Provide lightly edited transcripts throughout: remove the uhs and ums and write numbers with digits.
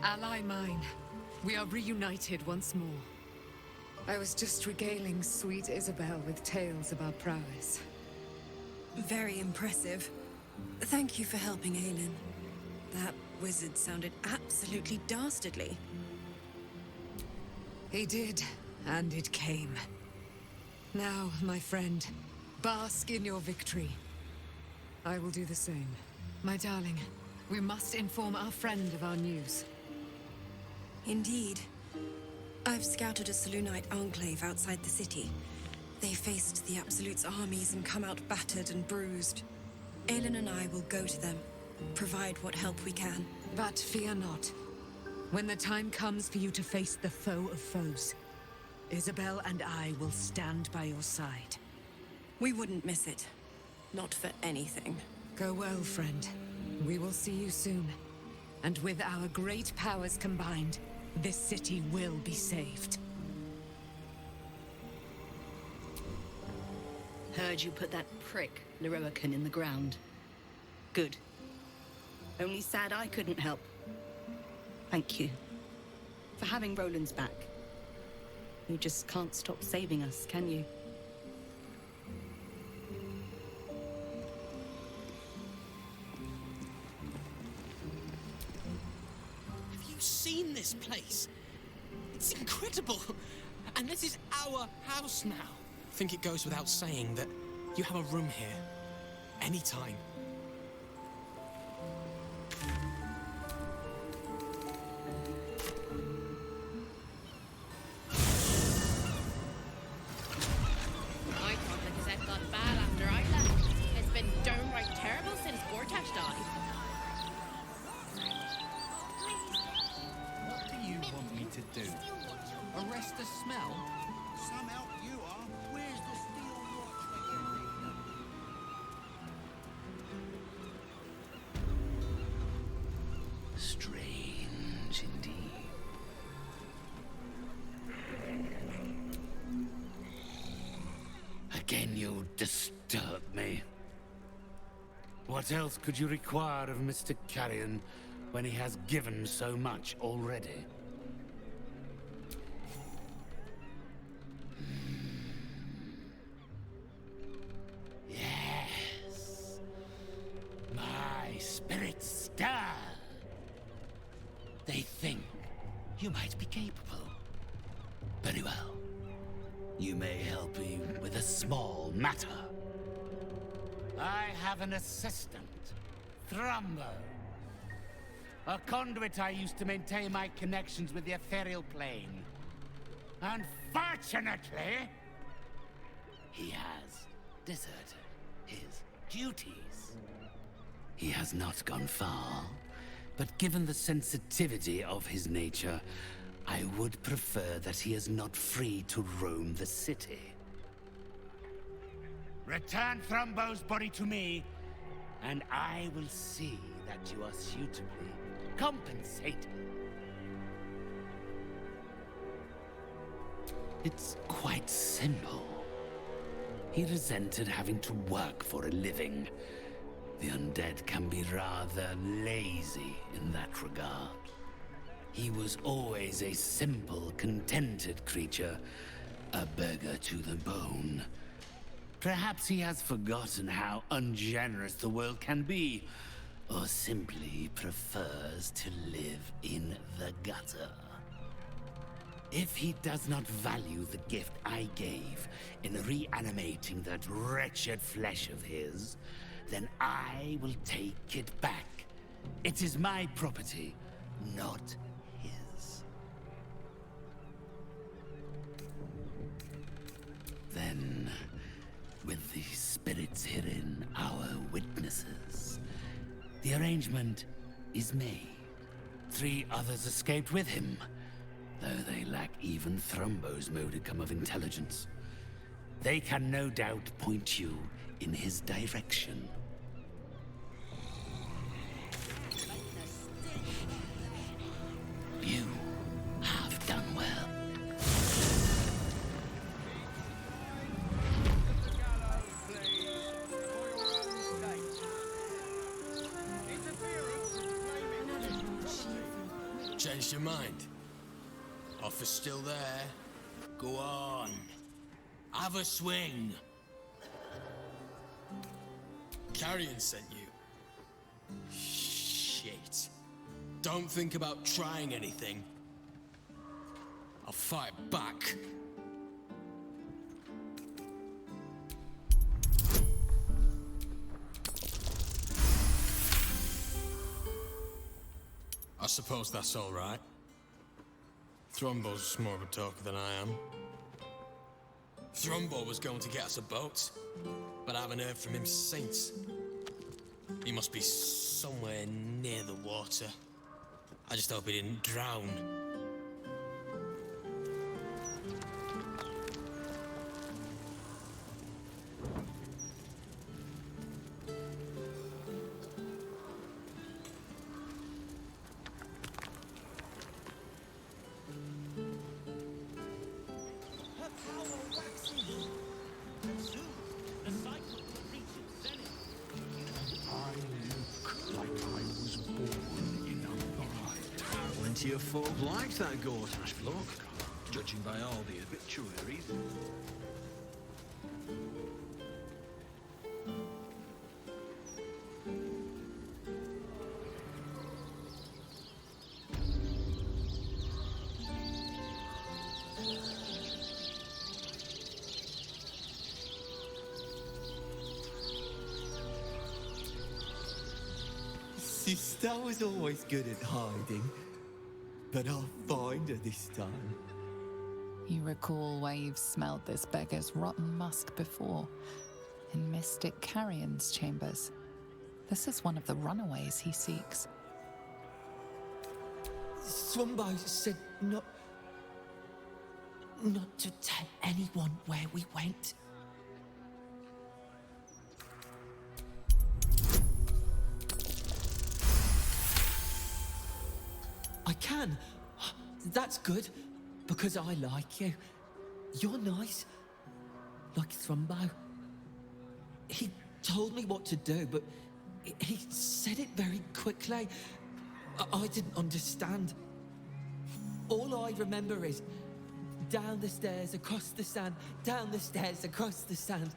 Ally mine, we are reunited once more. I was just regaling sweet Isabel with tales of our prowess. Very impressive. Thank you for helping Aelin. That wizard sounded absolutely dastardly. He did, and it came. Now, my friend, bask in your victory. I will do the same. My darling, we must inform our friend of our news. Indeed. I've scouted a Selûnite enclave outside the city. They faced the Absolute's armies and come out battered and bruised. Aelin and I will go to them, provide what help we can. But fear not. When the time comes for you to face the foe of foes, Isabel and I will stand by your side. We wouldn't miss it. Not for anything. Go well, friend. We will see you soon. And with our great powers combined, this city will be saved. Heard you put that prick, Leroican, in the ground. Good. Only sad I couldn't help. Thank you. For having Roland's back. You just can't stop saving us, can you? Have you seen this place? It's incredible! And this is our house now. I think it goes without saying that you have a room here. Anytime. I thought the Gazette got bad after I left. It's been downright terrible since Gortash died. What do you want me to do? Arrest the smell? Some help you are. Where's the steel watch when you need them? Strange indeed. Again, you disturb me. What else could you require of Mr. Carrion when he has given so much already? Yes. My spirits stir. They think you might be capable. Very well. You may help me with a small matter. I have an assistant, Thrumbo. A conduit I used to maintain my connections with the ethereal plane. Unfortunately, he has deserted his duties. He has not gone far, but given the sensitivity of his nature, I would prefer that he is not free to roam the city. Return Thrumbo's body to me, and I will see that you are suitably compensated. It's quite simple. He resented having to work for a living. The undead can be rather lazy in that regard. He was always a simple, contented creature, a beggar to the bone. Perhaps he has forgotten how ungenerous the world can be, or simply prefers to live in the gutter. If he does not value the gift I gave in reanimating that wretched flesh of his, then I will take it back. It is my property, not his. Then, with the spirits herein our witnesses, the arrangement is made. 3 others escaped with him, though they lack even Thrumbo's modicum of intelligence. They can no doubt point you in his direction. You have done well. Changed your mind? Offer's still there? Go on. Have a swing. Carrion sent you. Shit. Don't think about trying anything. I'll fight back. I suppose that's all right. Thrombo's more of a talker than I am. Thrombo was going to get us a boat, but I haven't heard from him since. He must be somewhere near the water. I just hope he didn't drown. Plenty of folk liked that Gortash bloke, judging by all the obituaries. Sister was always good at hiding, but I'll find her this time. You recall where you've smelled this beggar's rotten musk before, in Mystic Carrion's chambers. This is one of the runaways he seeks. Thrombo said not to tell anyone where we went. I can. That's good, because I like you. You're nice, like Thrombo. He told me what to do, but he said it very quickly. I didn't understand. All I remember is down the stairs, across the sand, down the stairs, across the sand.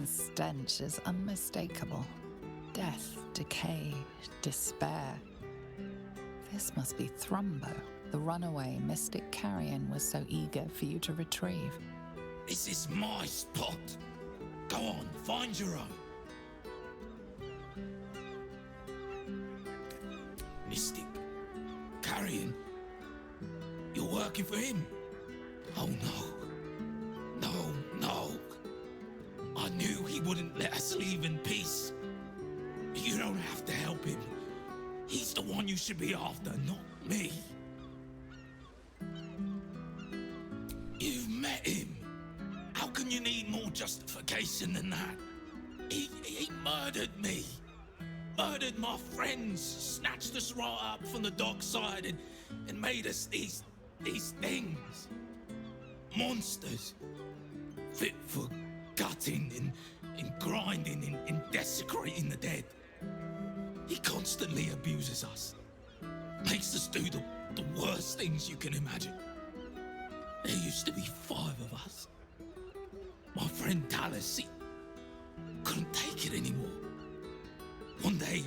Stench is unmistakable. Death, decay, despair. This must be Thrombo, the runaway Mystic Carrion was so eager for you to retrieve. This is my spot. Go on, find your own. Mystic Carrion? You're working for him? Oh no. No, no. I knew he wouldn't let us leave in peace. You don't have to help him. He's the one you should be after, not me. You've met him. How can you need more justification than that? He murdered me. Murdered my friends. Snatched us right up from the dock side and made us these things. Monsters. Fit for gutting and grinding and desecrating the dead. He constantly abuses us. Makes us do the worst things you can imagine. There used to be 5 of us. My friend Dallas, he couldn't take it anymore. One day,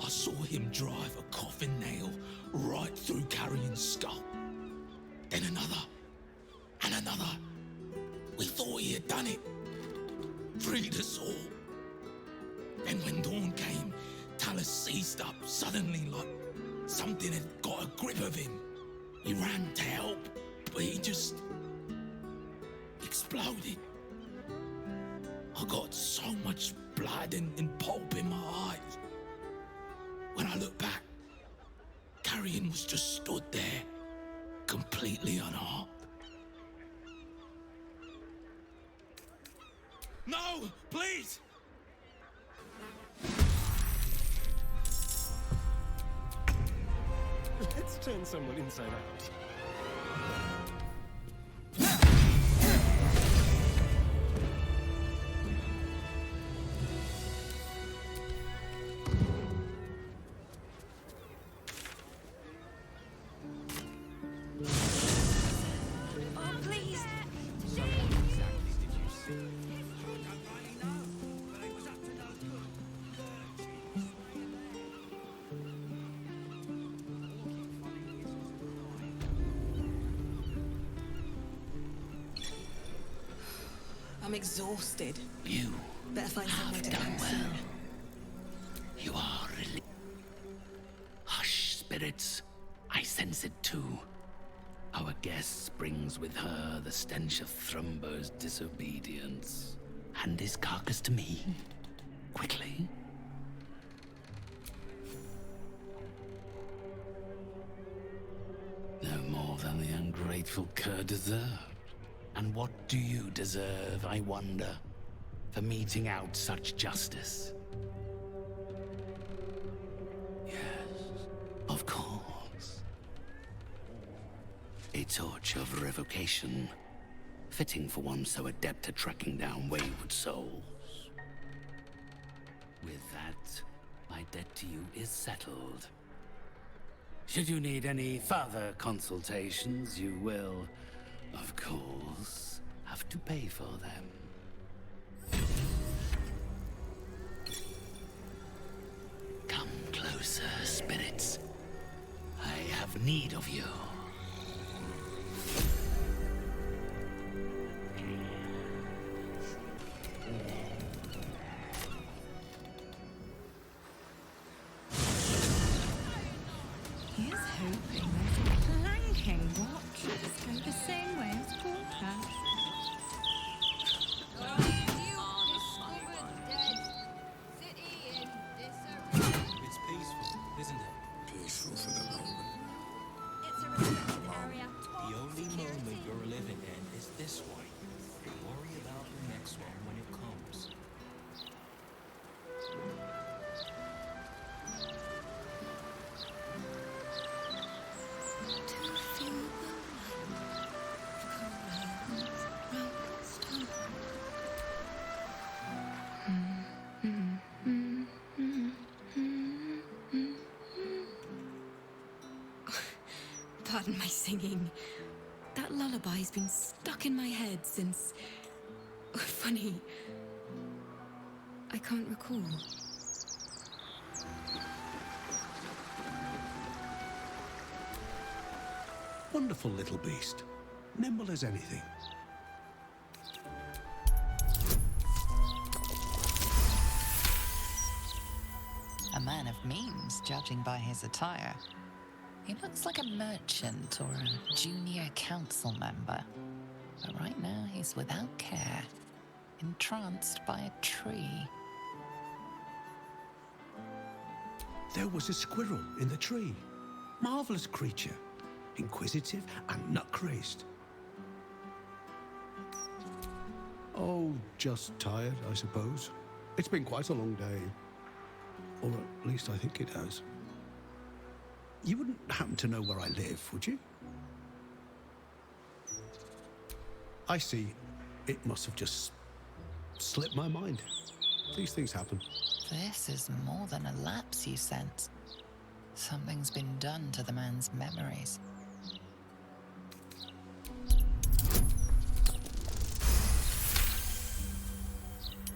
I saw him drive a coffin nail right through Carrion's skull. Then another, and another. We thought he had done it. Freed us all. And when dawn came, Talus seized up suddenly like something had got a grip of him. He ran to help, but he just exploded. I got so much blood and pulp in my eyes. When I looked back, Carrion was just stood there, completely unharmed. No, please! Let's turn someone inside out. I'm exhausted. You Better find somewhere to have done camp well. soon. You are really... Hush, spirits. I sense it too. Our guest brings with her the stench of Thrumbo's disobedience. Hand his carcass to me. Quickly. No more than the ungrateful cur deserved. And what do you deserve, I wonder, for meting out such justice? Yes, of course. A torch of revocation, fitting for one so adept at tracking down wayward souls. With that, my debt to you is settled. Should you need any further consultations, you will, of course, have to pay for them. Come closer, spirits. I have need of you. Here's hoping those clanking watches go the same way as Porter. It's peaceful, isn't it? Peaceful for the moment. It's a restricted area. The only moment you're living in is this one. Worry about the next one when it comes. Pardon my singing. That lullaby's been stuck in my head since... Funny. I can't recall. Wonderful little beast. Nimble as anything. A man of means, judging by his attire. He looks like a merchant or a junior council member. But right now he's without care, entranced by a tree. There was a squirrel in the tree. Marvelous creature. Inquisitive and nut-crazed. Oh, just tired, I suppose. It's been quite a long day. Or at least I think it has. You wouldn't happen to know where I live, would you? I see. It must have just slipped my mind. These things happen. This is more than a lapse, you sense. Something's been done to the man's memories.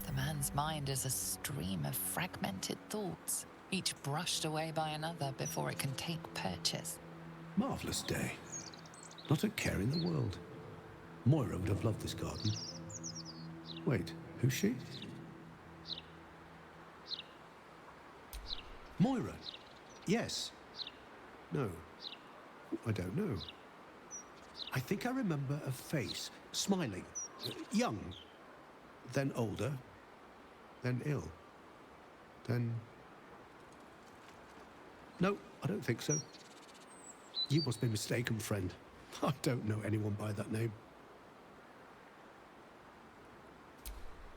The man's mind is a stream of fragmented thoughts, each brushed away by another before it can take purchase. Marvelous day. Not a care in the world. Moira would have loved this garden. Wait, who's she? Moira? Yes. No. I don't know. I think I remember a face, smiling, young, then older, then ill, then... No, I don't think so. You must be mistaken, friend. I don't know anyone by that name.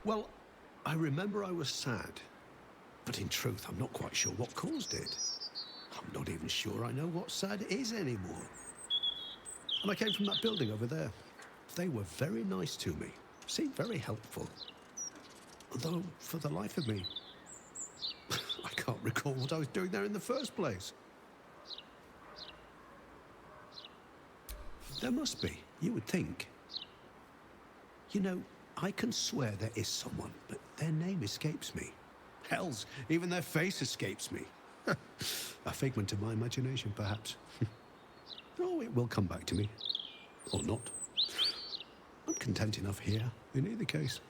Well, I remember I was sad, but in truth, I'm not quite sure what caused it. I'm not even sure I know what sad is anymore. And I came from that building over there. They were very nice to me, seemed very helpful. Although, for the life of me, I can't recall what I was doing there in the first place. There must be, you would think. You know, I can swear there is someone, but their name escapes me. Hells, even their face escapes me. A figment of my imagination, perhaps. Oh, it will come back to me. Or not. I'm content enough here, in either case.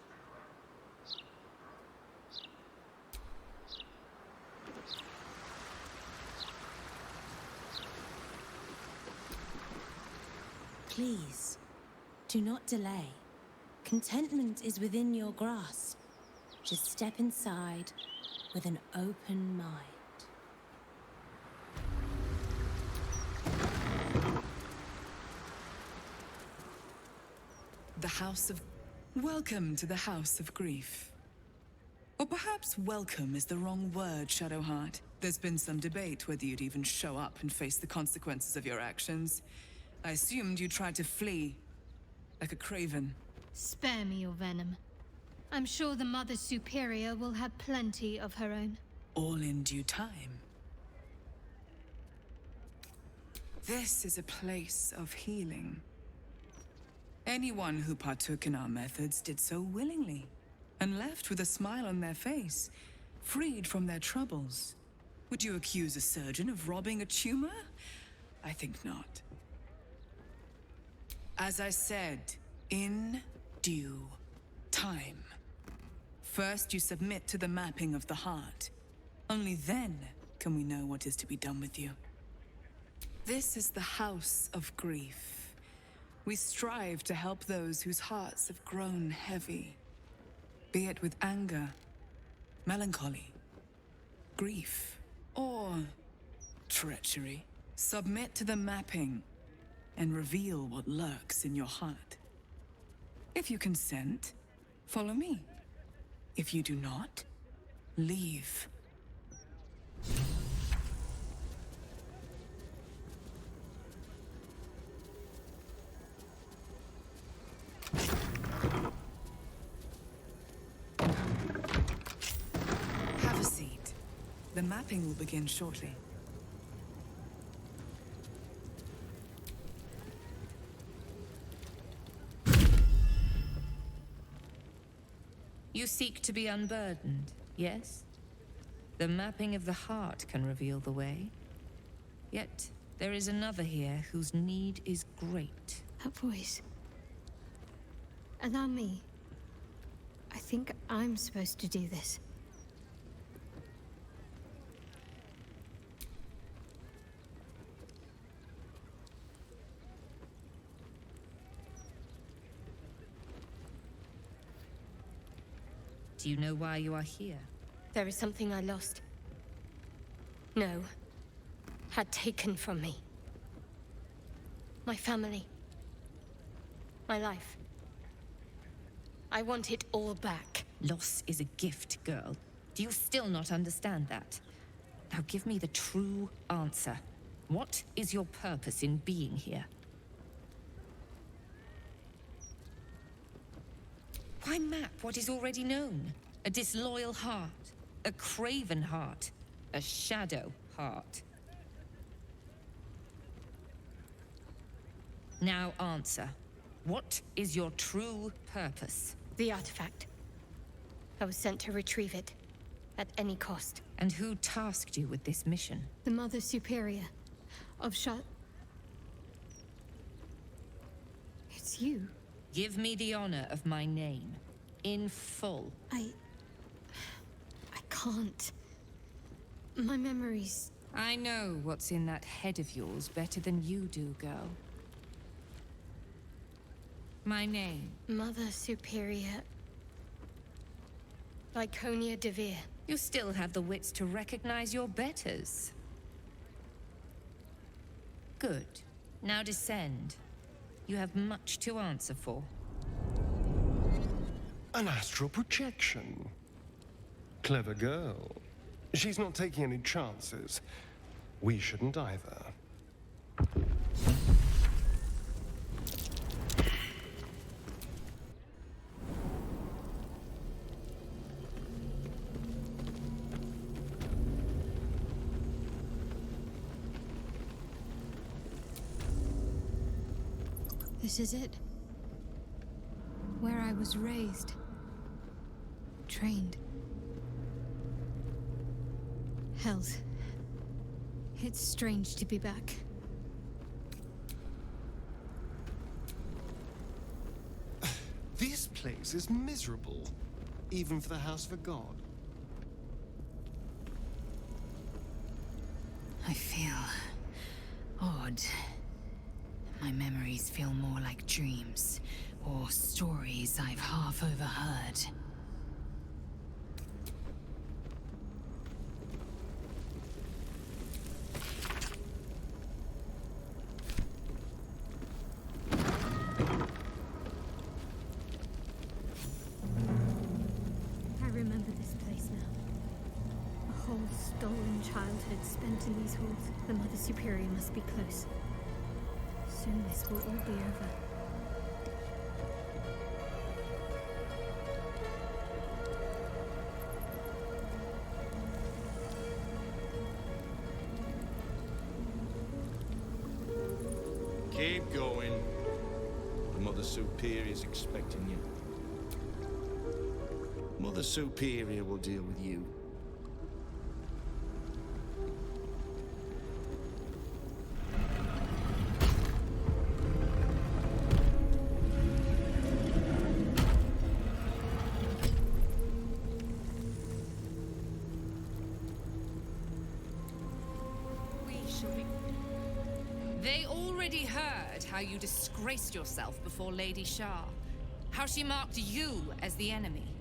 Please, do not delay. Contentment is within your grasp. Just step inside with an open mind. The House of... Welcome to the House of Grief. Or perhaps welcome is the wrong word, Shadowheart. There's been some debate whether you'd even show up and face the consequences of your actions. I assumed you tried to flee, like a craven. Spare me your venom. I'm sure the Mother Superior will have plenty of her own. All in due time. This is a place of healing. Anyone who partook in our methods did so willingly, and left with a smile on their face, freed from their troubles. Would you accuse a surgeon of robbing a tumor? I think not. As I said, in due time. First, you submit to the mapping of the heart. Only then can we know what is to be done with you. This is the House of Grief. We strive to help those whose hearts have grown heavy, be it with anger, melancholy, grief, or treachery. Submit to the mapping and reveal what lurks in your heart. If you consent, follow me. If you do not, leave. Have a seat. The mapping will begin shortly. You seek to be unburdened, yes? The mapping of the heart can reveal the way. Yet, there is another here whose need is great. That voice. Allow me. I think I'm supposed to do this. Do you know why you are here? There is something I lost. No. Had taken from me. My family. My life. I want it all back. Loss is a gift, girl. Do you still not understand that? Now give me the true answer. What is your purpose in being here? Why map what is already known? A disloyal heart, a craven heart, a shadow heart. Now answer. What is your true purpose? The artifact. I was sent to retrieve it, at any cost. And who tasked you with this mission? The Mother Superior of It's you. Give me the honor of my name, in full. I can't. My memories... I know what's in that head of yours better than you do, girl. My name? Mother Superior... Lyconia DeVere. You still have the wits to recognize your betters. Good. Now descend. You have much to answer for. An astral projection. Clever girl. She's not taking any chances. We shouldn't either. This is it. Where I was raised. Trained. Hells. It's strange to be back. This place is miserable, even for the House of a God. I feel odd. My memories feel more like dreams, or stories I've half overheard. I remember this place now. A whole stolen childhood spent in these halls. The Mother Superior must be close. Soon this will all be over. Keep going. The Mother Superior's expecting you. Mother Superior will deal with you. They already heard how you disgraced yourself before Lady Shah. How she marked you as the enemy.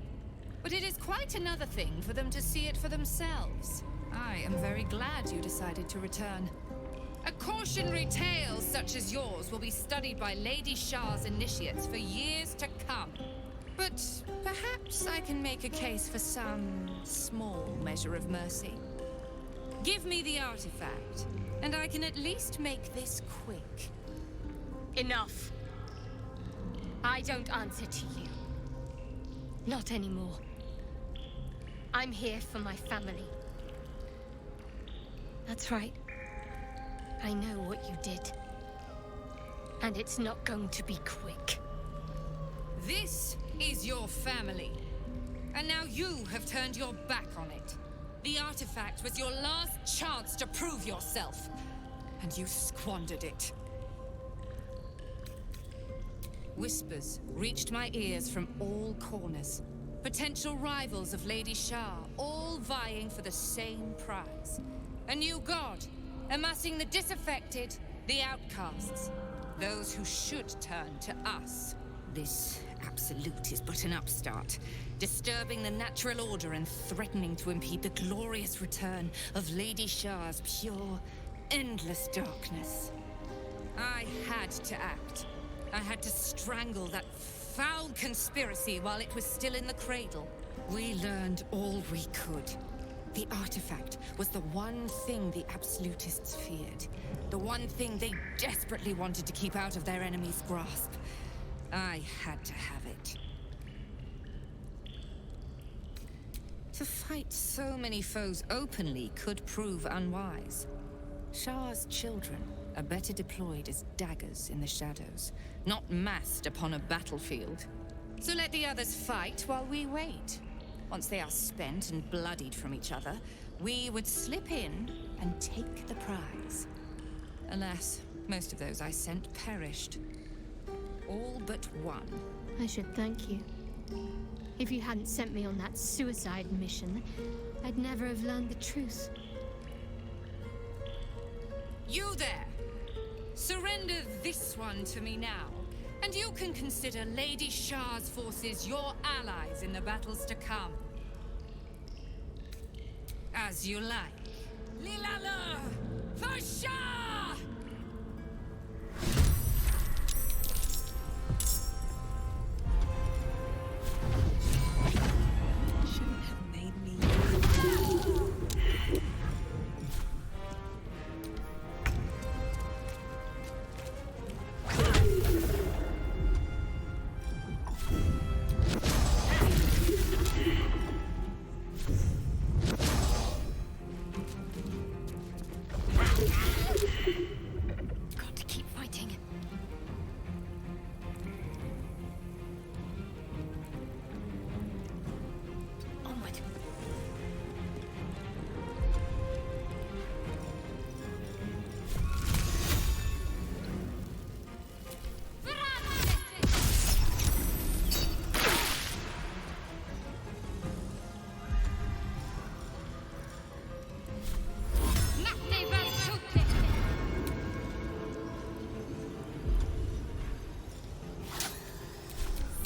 But it is quite another thing for them to see it for themselves. I am very glad you decided to return. A cautionary tale such as yours will be studied by Lady Shah's initiates for years to come. But perhaps I can make a case for some small measure of mercy. Give me the artifact, and I can at least make this quick. Enough. I don't answer to you. Not anymore. I'm here for my family. That's right. I know what you did. And it's not going to be quick. This is your family. And now you have turned your back on it. The artifact was your last chance to prove yourself. And you squandered it. Whispers reached my ears from all corners. Potential rivals of Lady Shah, all vying for the same prize. A new god, amassing the disaffected, the outcasts. Those who should turn to us. This absolute is but an upstart, disturbing the natural order and threatening to impede the glorious return of Lady Shah's pure, endless darkness. I had to act. I had to strangle that foul conspiracy while it was still in the cradle. We learned all we could. The artifact was the one thing the absolutists feared. The one thing they desperately wanted to keep out of their enemy's grasp. I had to have it. To fight so many foes openly could prove unwise. Shah's children are better deployed as daggers in the shadows, not massed upon a battlefield. So let the others fight while we wait. Once they are spent and bloodied from each other, we would slip in and take the prize. Alas, most of those I sent perished. All but one. I should thank you. If you hadn't sent me on that suicide mission, I'd never have learned the truth. You there! Surrender this one to me now, and you can consider Lady Shah's forces your allies in the battles to come. As you like. Lilala! For Shah! Shouldn't have made me. Got to keep fighting. Onward.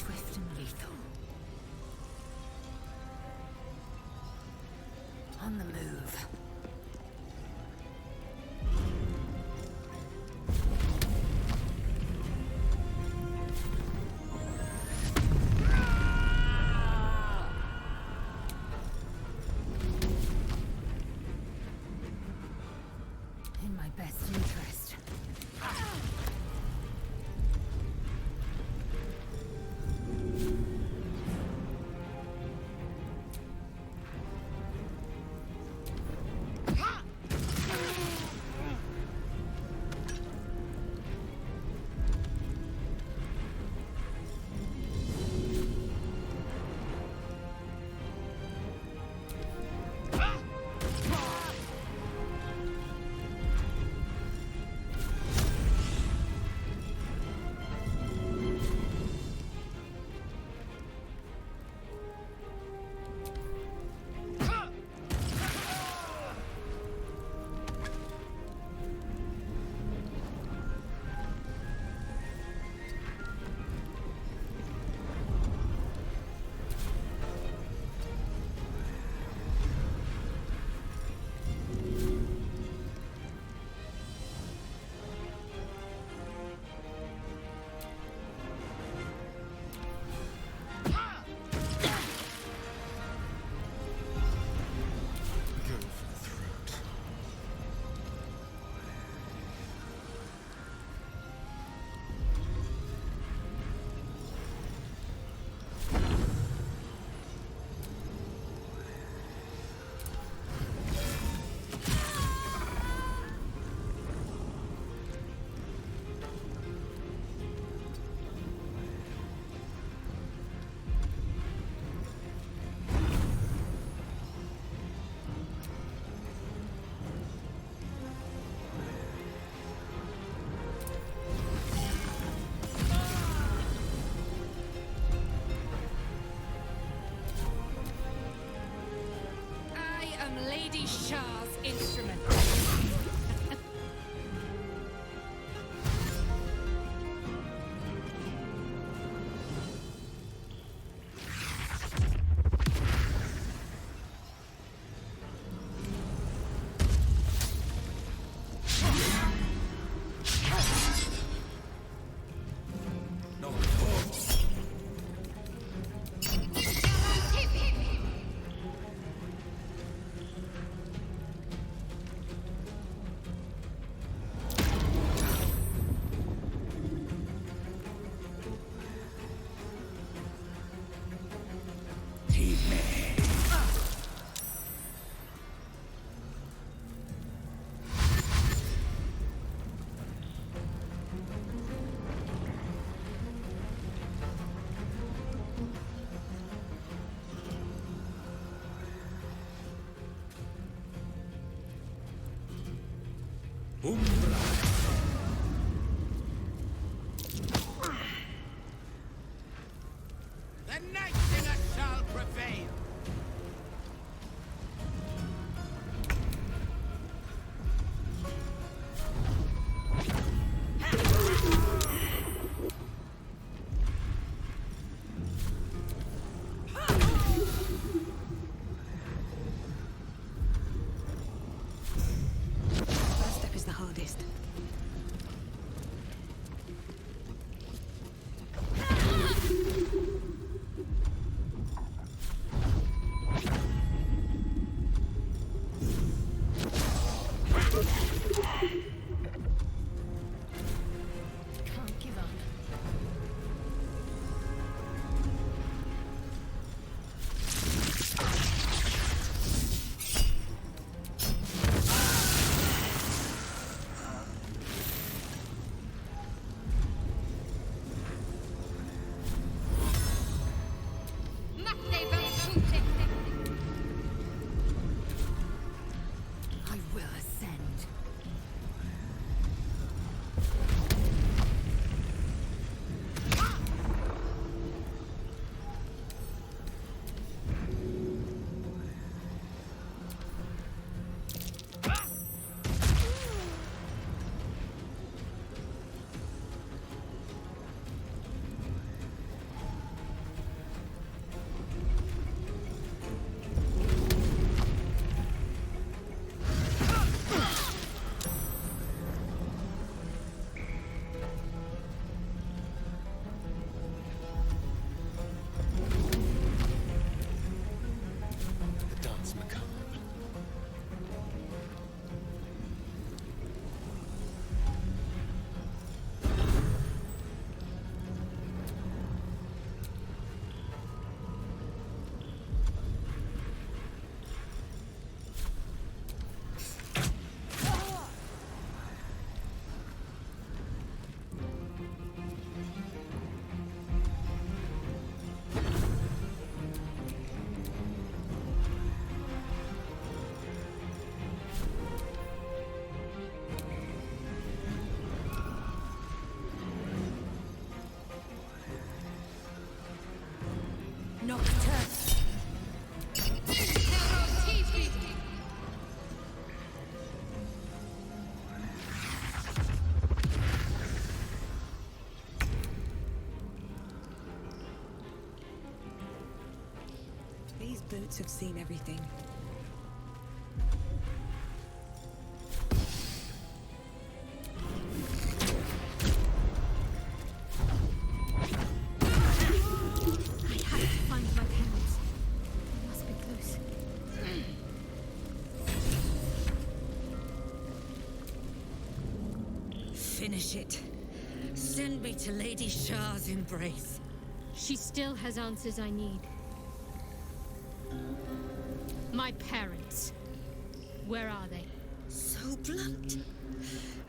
Swift and lethal. On the move. In my best interest. Lady Shah's instrument. The Night Singer shall prevail! These boots have seen everything. I have to find my parents. They must be close. Finish it. Send me to Lady Shah's embrace. She still has answers I need. My parents. Where are they? So blunt.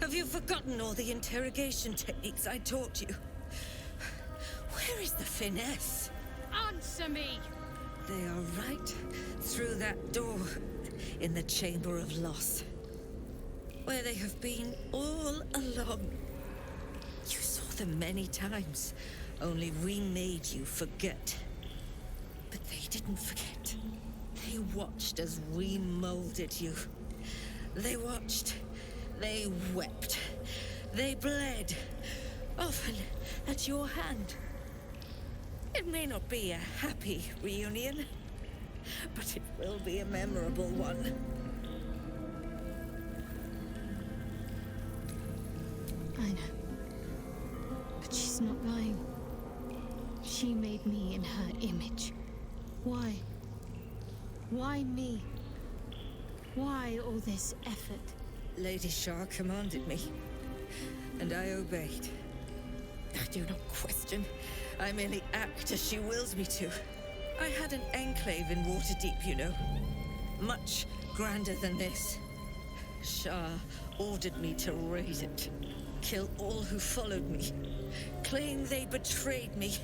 Have you forgotten all the interrogation techniques I taught you? Where is the finesse? Answer me! They are right through that door in the Chamber of Loss, where they have been all along. You saw them many times, only we made you forget. But they didn't forget. They watched as we molded you. They watched. They wept. They bled. Often at your hand. It may not be a happy reunion, but it will be a memorable one. I know. But she's not lying. She made me in her image. Why? Why me? Why all this effort? Lady Shah commanded me, and I obeyed. I do not question. I merely act as she wills me to. I had an enclave in Waterdeep, you know. Much grander than this. Shah ordered me to raise it. Kill all who followed me. Claim they betrayed me.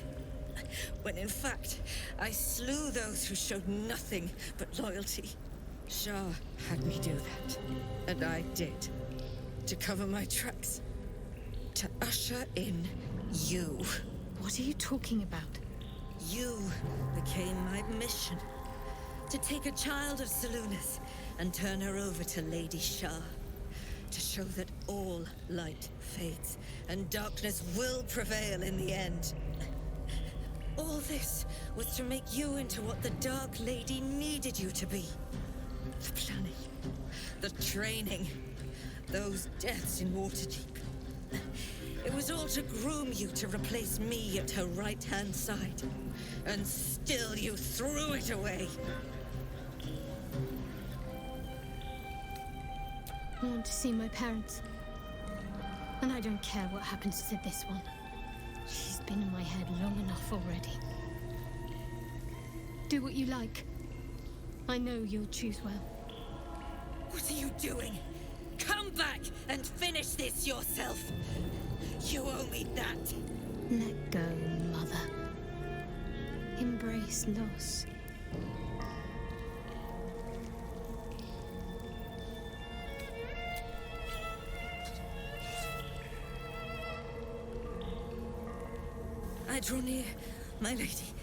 When in fact, I slew those who showed nothing but loyalty. Shah had me do that. And I did. To cover my tracks. To usher in you. What are you talking about? You became my mission. To take a child of Selûne's and turn her over to Lady Shah. To show that all light fades and darkness will prevail in the end. All this was to make you into what the Dark Lady needed you to be. The planning, the training, those deaths in Waterdeep. It was all to groom you to replace me at her right-hand side. And still you threw it away. I want to see my parents. And I don't care what happens to this one. She's been in my head long enough already. Do what you like. I know you'll choose well. What are you doing? Come back and finish this yourself. You owe me that. Let go, Mother. Embrace loss. I draw near, my lady.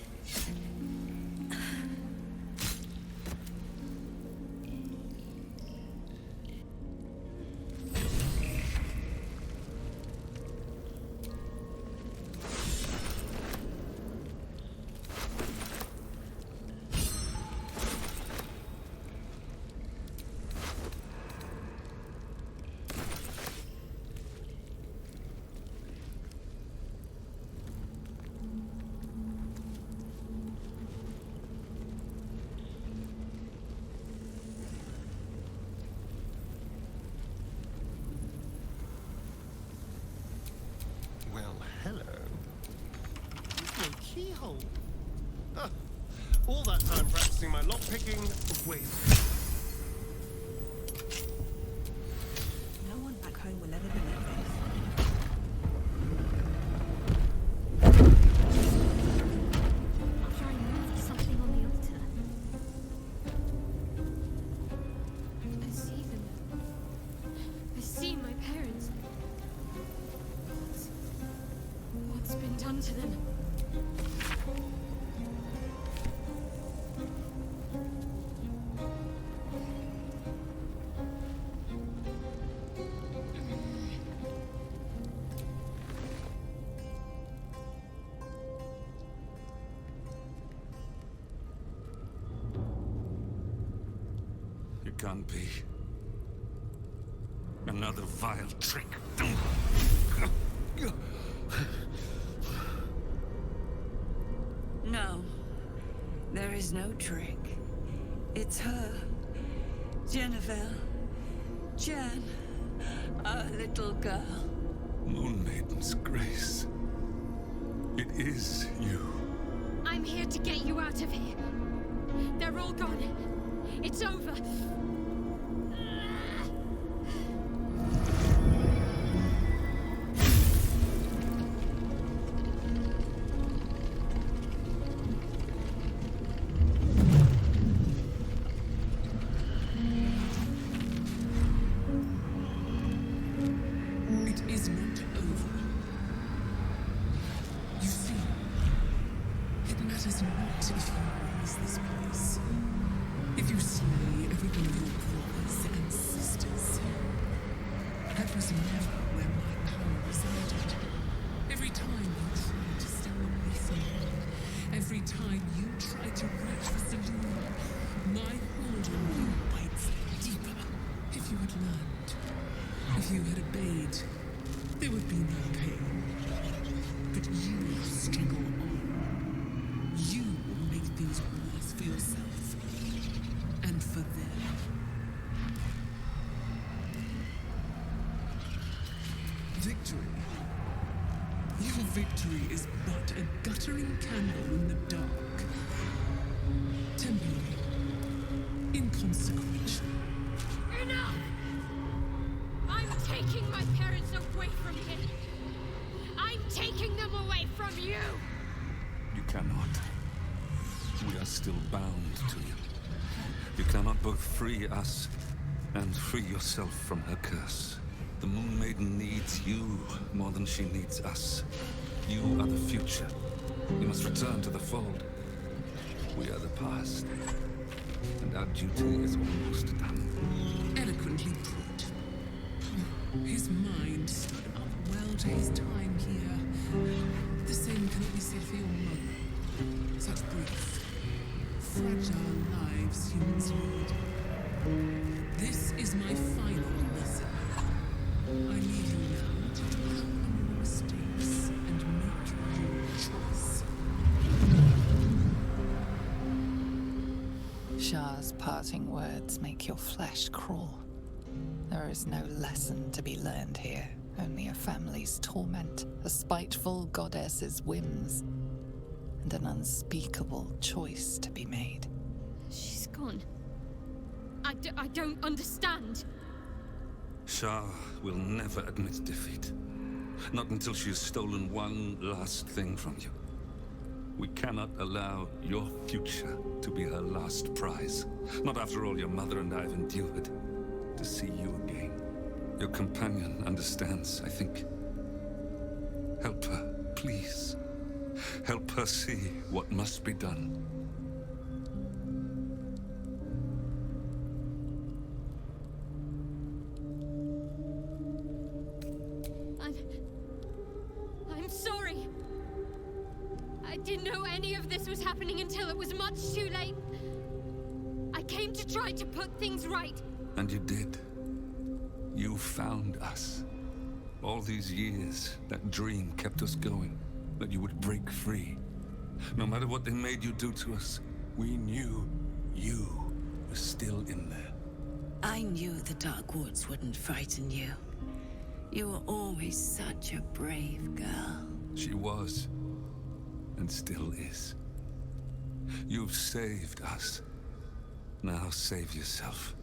Well, hello. No keyhole. Ah, all that time practicing my lockpicking, wasted. No one back home will ever believe this. After I moved something on the altar. I see them. I see my parents. What's been done to them? can't be. Another vile trick. No. There is no trick. It's her. Jennifer. Jen. Our little girl. Moon Maiden's grace. It is you. I'm here to get you out of here. They're all gone. It's over. It is not over. You see, it matters not if you raise this place. If you slay every one of your brothers and sisters. That was never where my power resided. Every time you tried to step away from me, every time you tried to reach for Selûne, my hold on you bites deeper. If you had learned, if you had obeyed, there would be no pain. But you struggle on. You will make things worse for yourself. And for them. Victory. Your victory is but a guttering candle in the dark. Temporary. Inconsequential. Enough! I'm taking my parents away from here. I'm taking them away from you! You cannot. We are still bound to you. You cannot both free us and free yourself from her curse. The Moon Maiden needs you more than she needs us. You are the future. You must return to the fold. We are the past. And our duty is almost done. Eloquently put. His mind stood up well to his time here. The same cannot be said for your mother. Such brief, fragile lives humans lead. This is my final lesson. I leave you now to dwell on your mistakes and make your choice. Shah's parting words make your flesh crawl. There is no lesson to be learned here, only a family's torment, a spiteful goddess's whims, and an unspeakable choice to be made. She's gone. I don't understand. Shah will never admit defeat. Not until she has stolen one last thing from you. We cannot allow your future to be her last prize. Not after all your mother and I have endured. To see you again. Your companion understands, I think. Help her, please. Help her see what must be done. I'm sorry. I didn't know any of this was happening until it was much too late. I came to try to put things right. And you did. You found us. All these years, that dream kept us going. That you would break free. No matter what they made you do to us, we knew you were still in there. I knew the Dark Woods wouldn't frighten you. You were always such a brave girl. She was. And still is. You've saved us. Now save yourself.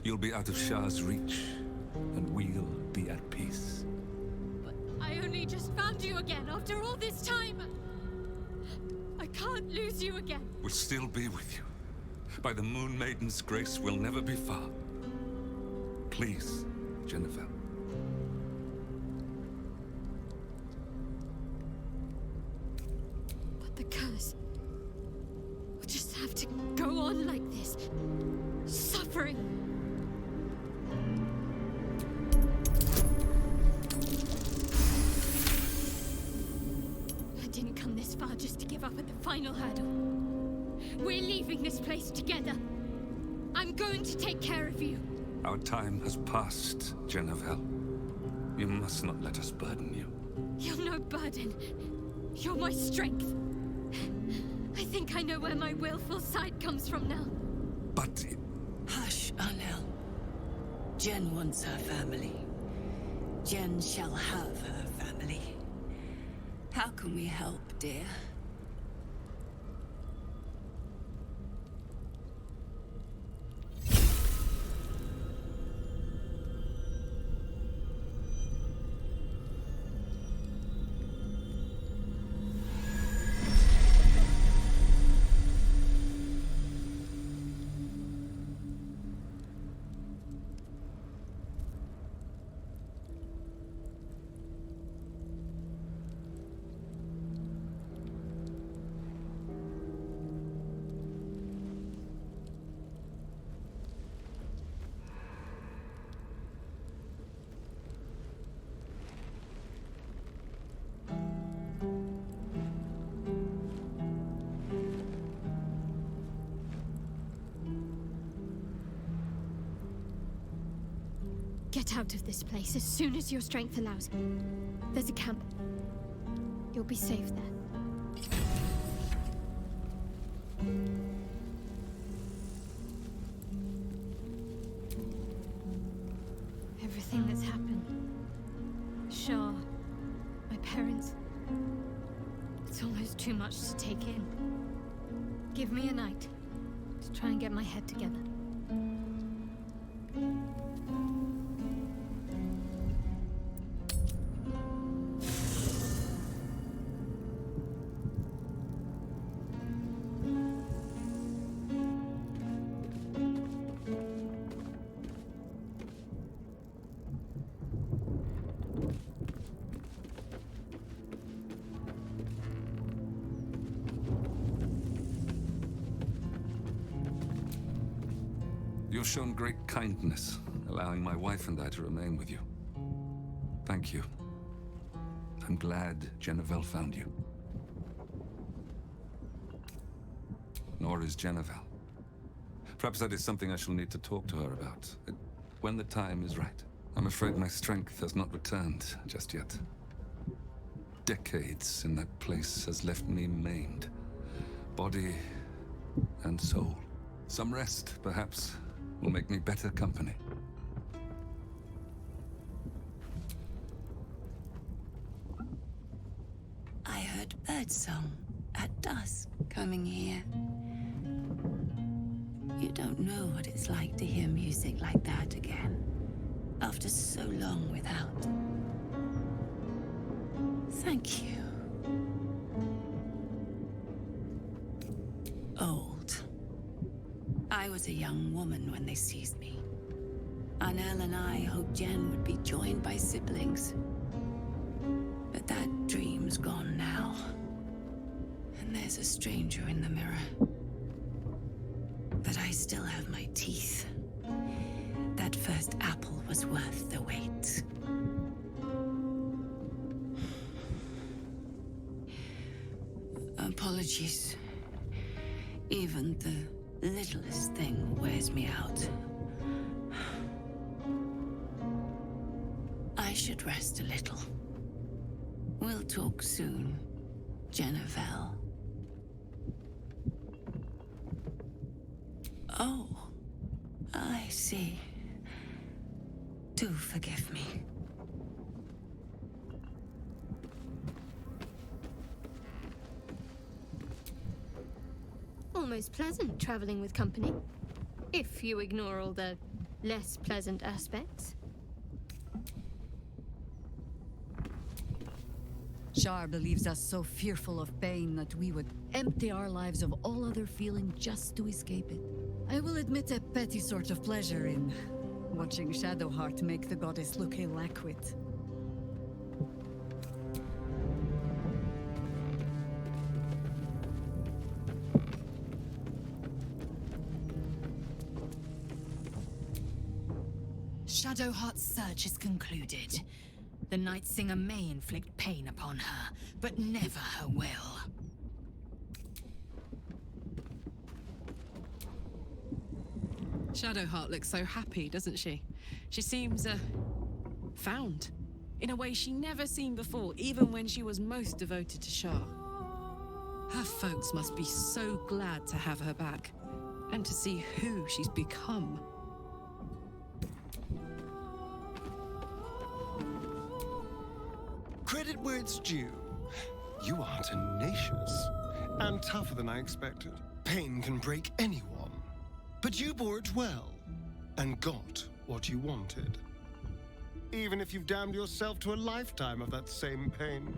You'll be out of Shah's reach, and we'll be at peace. But I only just found you again after all this time. I can't lose you again. We'll still be with you. By the Moon Maiden's grace, we'll never be far. Please, Jennifer. But the curse will just have to go on like this. Suffering. I didn't come this far just to give up at the final hurdle. We're leaving this place together. I'm going to take care of you. Our time has passed, Jennifer. You must not let us burden you. You're no burden. You're my strength. I think I know where my willful side comes from now. But... Hush, Arnel. Jen wants her family. Jen shall have her family. How can we help, dear? Get out of this place as soon as your strength allows. There's a camp. You'll be safe there. Everything that's happened. Shah, my parents. It's almost too much to take in. Give me a night to try and get my head together. You've shown great kindness, allowing my wife and I to remain with you. Thank you. I'm glad Jennifer found you. Nor is Jennifer. Perhaps that is something I shall need to talk to her about, when the time is right. I'm afraid my strength has not returned just yet. Decades in that place has left me maimed, body and soul. Some rest, perhaps, will make me better company. I heard birdsong at dusk coming here. You don't know what it's like to hear music like that again, after so long without. Thank you. Old. I was a young woman when they seized me. Arnel and I hoped Jen would be joined by siblings. But that dream's gone now. And there's a stranger in the mirror. But I still have my teeth. That first apple was worth the wait. Apologies. Even the littlest thing wears me out. I should rest a little. We'll talk soon, Jennifer. Oh, I see. Do forgive me. Almost pleasant traveling with company, if you ignore all the less pleasant aspects. Shar believes us so fearful of pain that we would empty our lives of all other feeling just to escape it. I will admit a petty sort of pleasure in watching Shadowheart make the goddess look ill-acquit. Shadowheart's search is concluded. The Night Singer may inflict pain upon her, but never her will. Shadowheart looks so happy, doesn't she? She seems, found. In a way she never seen before, even when she was most devoted to Shah. Her folks must be so glad to have her back, and to see who she's become. Credit where it's due. You are tenacious, and tougher than I expected. Pain can break anyone, but you bore it well, and got what you wanted. Even if you've damned yourself to a lifetime of that same pain.